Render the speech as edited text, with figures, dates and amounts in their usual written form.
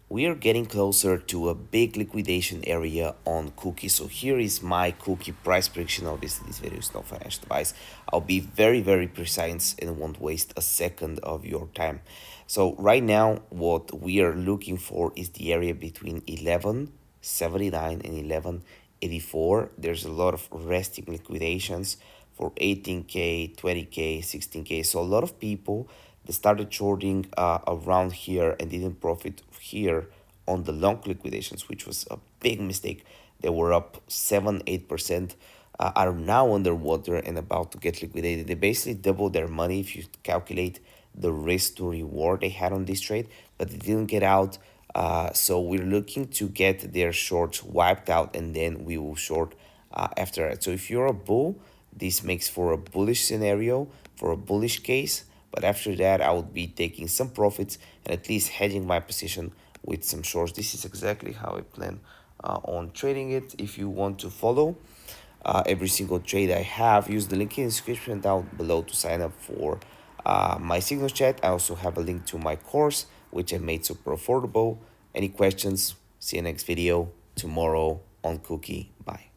we are getting closer to a big liquidation area on Cookie. So here is my Cookie price prediction. Obviously, this video is not financial advice. I'll be very precise and won't waste a second of your time. So right now, what we are looking for is the area between 1179 and 1184. There's a lot of resting liquidations for 18K, 20K, 16K. So a lot of people they started shorting around here and didn't profit here on the long liquidations, which was a big mistake. They were up 7-8%, are now underwater and about to get liquidated. They basically doubled their money if you calculate the risk to reward they had on this trade, but they didn't get out. So we're looking to get their shorts wiped out and then we will short after that. So if you're a bull, this makes for a bullish scenario, for a bullish case. But after that, I would be taking some profits and at least hedging my position with some shorts. This is exactly how I plan on trading it. If you want to follow every single trade I have, use the link in the description down below to sign up for my Signal chat. I also have a link to my course, which I made super affordable. Any questions? See you next video tomorrow on Cookie. Bye.